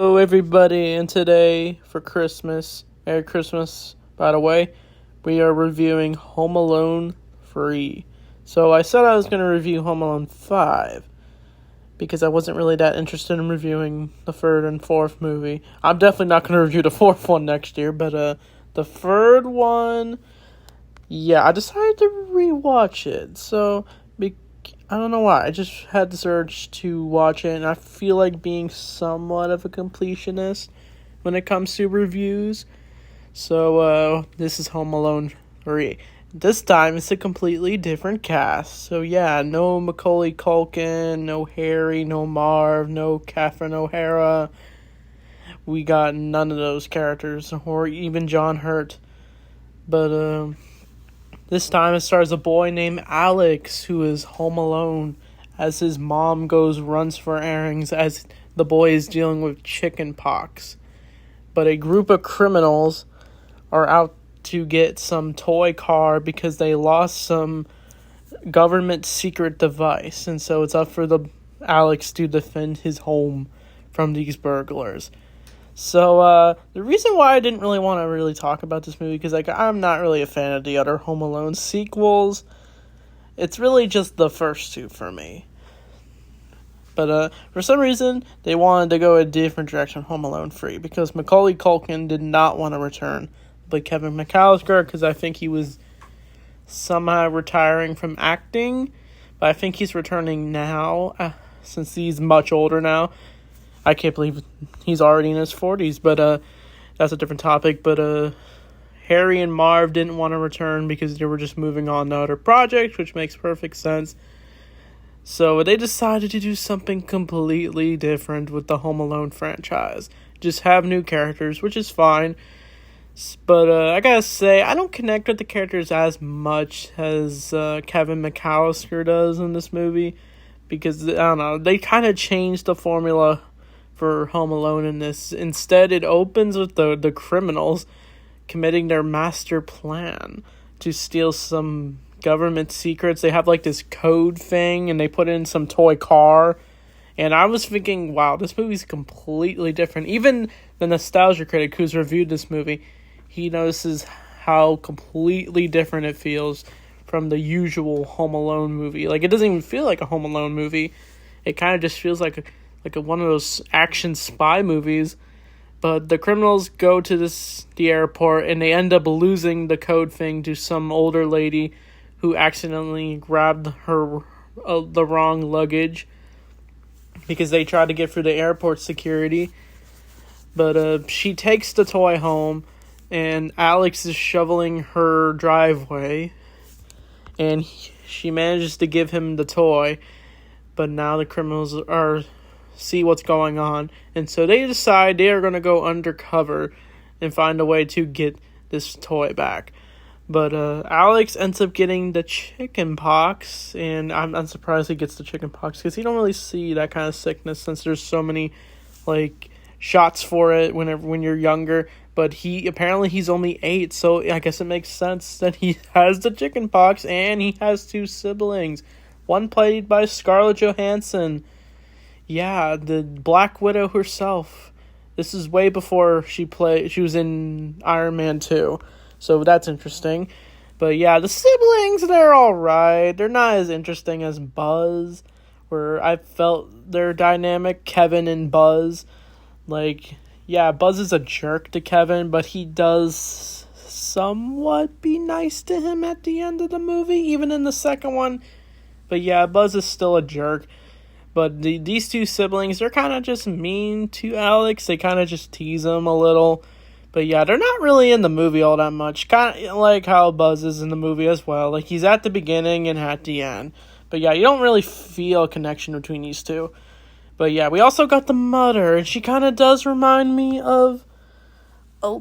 Hello, everybody, and today for Christmas, Merry Christmas, by the way, we are reviewing Home Alone 3. So I said I was going to review Home Alone 5 because I wasn't really that interested in reviewing the third and fourth movie. I'm definitely not going to review the fourth one next year, but the third one, yeah, I decided to rewatch it. So I don't know why. I just had this urge to watch it, and I feel like being somewhat of a completionist when it comes to reviews. So, this is Home Alone 3. This time, it's a completely different cast. So, yeah, no Macaulay Culkin, no Harry, no Marv, no Catherine O'Hara. We got none of those characters, or even John Hurt. But, this time it stars a boy named Alex who is home alone as his mom runs for errands as the boy is dealing with chicken pox. But a group of criminals are out to get some toy car because they lost some government secret device, and so it's up for the Alex to defend his home from these burglars. So, the reason why I didn't really want to talk about this movie, because, I'm not really a fan of the other Home Alone sequels. It's really just the first two for me. But, for some reason, they wanted to go a different direction Home Alone 3, because Macaulay Culkin did not want to return. But Kevin McAllister, because I think he was somehow retiring from acting. But I think he's returning now, since he's much older now. I can't believe he's already in his 40s, but that's a different topic. But Harry and Marv didn't want to return because they were just moving on to other projects, which makes perfect sense. So they decided to do something completely different with the Home Alone franchise. Just have new characters, which is fine. But I gotta say, I don't connect with the characters as much as Kevin McAllister does in this movie. Because, I don't know, they kind of changed the formula for Home Alone in this. Instead, it opens with the criminals committing their master plan to steal some government secrets. They have like this code thing, and they put in some toy car. And I was thinking, wow, this movie's completely different. Even the nostalgia critic who's reviewed this movie, he notices how completely different it feels from the usual Home Alone movie. Like, it doesn't even feel like a Home Alone movie. It kind of just feels like one of those action spy movies. But the criminals go to the airport, and they end up losing the code thing to some older lady who accidentally grabbed her the wrong luggage because they tried to get through the airport security. But she takes the toy home, and Alex is shoveling her driveway, and she manages to give him the toy. But now the criminals see what's going on, and so they decide they are going to go undercover and find a way to get this toy back. But Alex ends up getting the chicken pox, and I'm surprised he gets the chicken pox because you don't really see that kind of sickness since there's so many shots for it when you're younger. But he's only 8, so I guess it makes sense that he has the chicken pox, and he has 2 siblings, one played by Scarlett Johansson. Yeah, the Black Widow herself. This is way before she was in Iron Man 2. So that's interesting. But yeah, the siblings, they're alright. They're not as interesting as Buzz, where I felt their dynamic, Kevin and Buzz. Buzz is a jerk to Kevin, but he does somewhat be nice to him at the end of the movie, even in the second one. But yeah, Buzz is still a jerk. But these 2 siblings, they're kind of just mean to Alex. They kind of just tease him a little. But yeah, they're not really in the movie all that much. Kind of like how Buzz is in the movie as well. Like, he's at the beginning and at the end. But yeah, you don't really feel a connection between these 2. But yeah, we also got the mother. And she kind of does remind me of...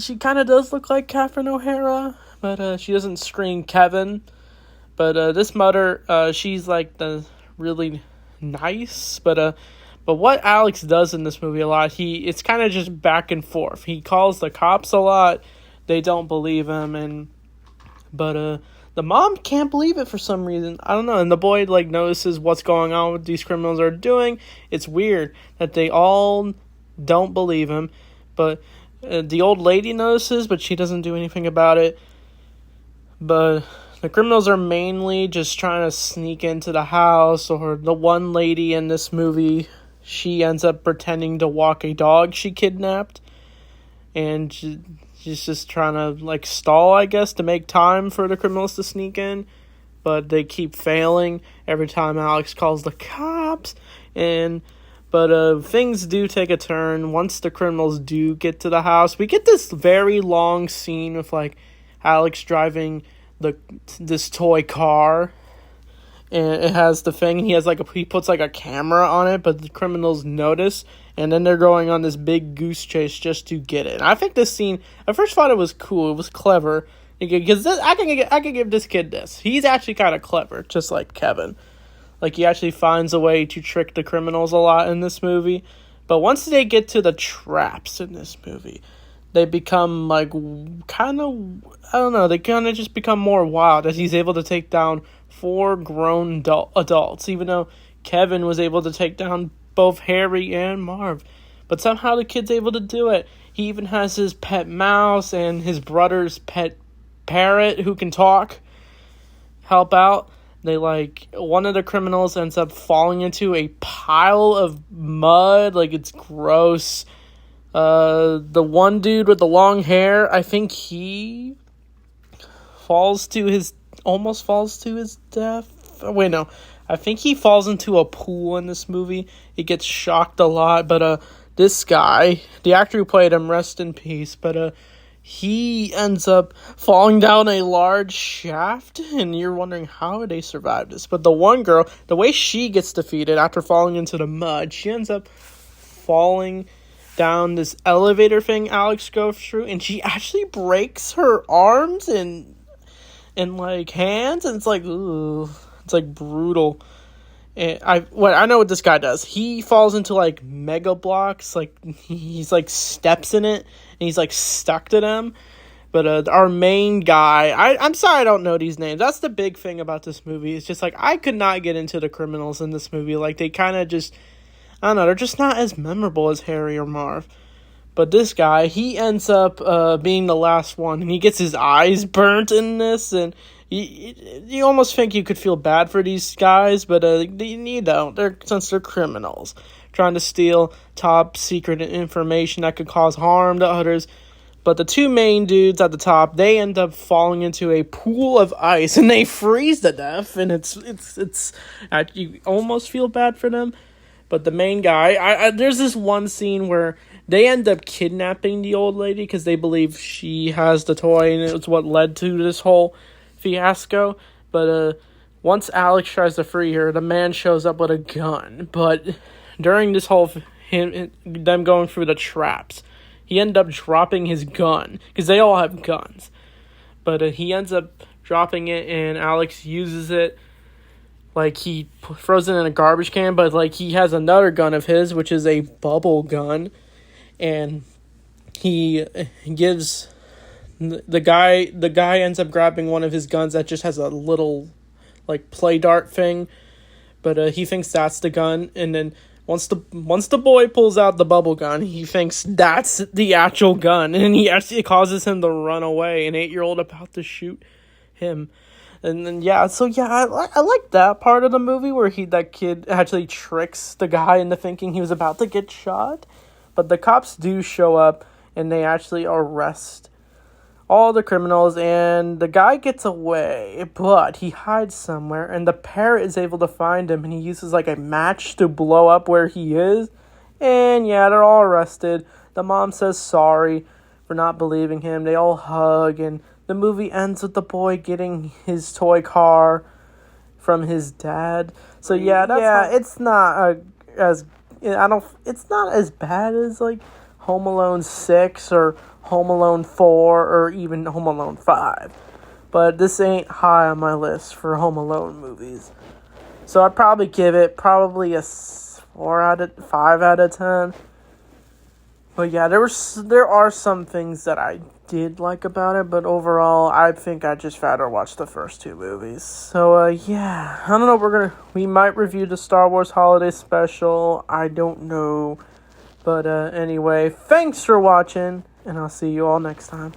she kind of does look like Catherine O'Hara. But she doesn't scream Kevin. But this mother, she's like the really... nice, but what Alex does in this movie a lot, it's kind of just back and forth. He calls the cops a lot, they don't believe him, but the mom can't believe it for some reason. I don't know, and the boy notices what's going on, what these criminals are doing. It's weird that they all don't believe him. But the old lady notices, but she doesn't do anything about it. But the criminals are mainly just trying to sneak into the house, or the one lady in this movie, she ends up pretending to walk a dog she kidnapped. And she's just trying to, like, stall, I guess, to make time for the criminals to sneak in. But they keep failing every time Alex calls the cops. But things do take a turn once the criminals do get to the house. We get this very long scene with, like, Alex driving this toy car, and it has the thing. He puts like a camera on it, but the criminals notice, and then they're going on this big goose chase just to get it. And I think this scene, I first thought it was cool. It was clever because I can give this kid this. He's actually kind of clever, just like Kevin. Like, he actually finds a way to trick the criminals a lot in this movie. But once they get to the traps in this movie, they become, like, kind of, I don't know, they kind of just become more wild as he's able to take down 4 grown adults, even though Kevin was able to take down both Harry and Marv. But somehow the kid's able to do it. He even has his pet mouse and his brother's pet parrot who can talk help out. One of the criminals ends up falling into a pile of mud, like, it's gross. The one dude with the long hair, I think he almost falls to his death. Wait, no. I think he falls into a pool in this movie. He gets shocked a lot, but this guy, the actor who played him, rest in peace, but he ends up falling down a large shaft, and you're wondering how they survived this. But the one girl, the way she gets defeated after falling into the mud, she ends up falling down this elevator thing Alex goes through, and she actually breaks her arms and like hands, and it's like, ooh, it's like brutal. And I know what this guy does. He falls into like mega blocks, like he's like steps in it, and he's like stuck to them. But our main guy, I'm sorry I don't know these names. That's the big thing about this movie. It's just like I could not get into the criminals in this movie. Like, they kind of just, I don't know, they're just not as memorable as Harry or Marv. But this guy, he ends up being the last one, and he gets his eyes burnt in this, and you almost think you could feel bad for these guys, but you don't, since they're criminals, trying to steal top secret information that could cause harm to others. But the 2 main dudes at the top, they end up falling into a pool of ice, and they freeze to death, and it's you almost feel bad for them. But the main guy, there's this one scene where they end up kidnapping the old lady because they believe she has the toy, and it's what led to this whole fiasco. But once Alex tries to free her, the man shows up with a gun. But during this whole them going through the traps, he ended up dropping his gun because they all have guns. But he ends up dropping it, and Alex uses it. Like, he throws it in a garbage can, but, like, he has another gun of his, which is a bubble gun. And he gives the guy ends up grabbing one of his guns that just has a little, like, play dart thing. But he thinks that's the gun. And then once the boy pulls out the bubble gun, he thinks that's the actual gun. And it causes him to run away. An 8-year-old about to shoot him. And then, I like that part of the movie where that kid actually tricks the guy into thinking he was about to get shot. But the cops do show up, and they actually arrest all the criminals, and the guy gets away, but he hides somewhere, and the parrot is able to find him, and he uses, like, a match to blow up where he is. And, they're all arrested. The mom says sorry for not believing him. They all hug, and the movie ends with the boy getting his toy car from his dad. So it's not it's not as bad as like Home Alone 6 or Home Alone 4 or even Home Alone 5. But this ain't high on my list for Home Alone movies. So I'd probably give it a 5 out of 10. But there are some things that I did like about it, but overall, I think I just rather watch the first 2 movies. So, I don't know, we might review the Star Wars Holiday Special, I don't know, But anyway, thanks for watching, and I'll see you all next time.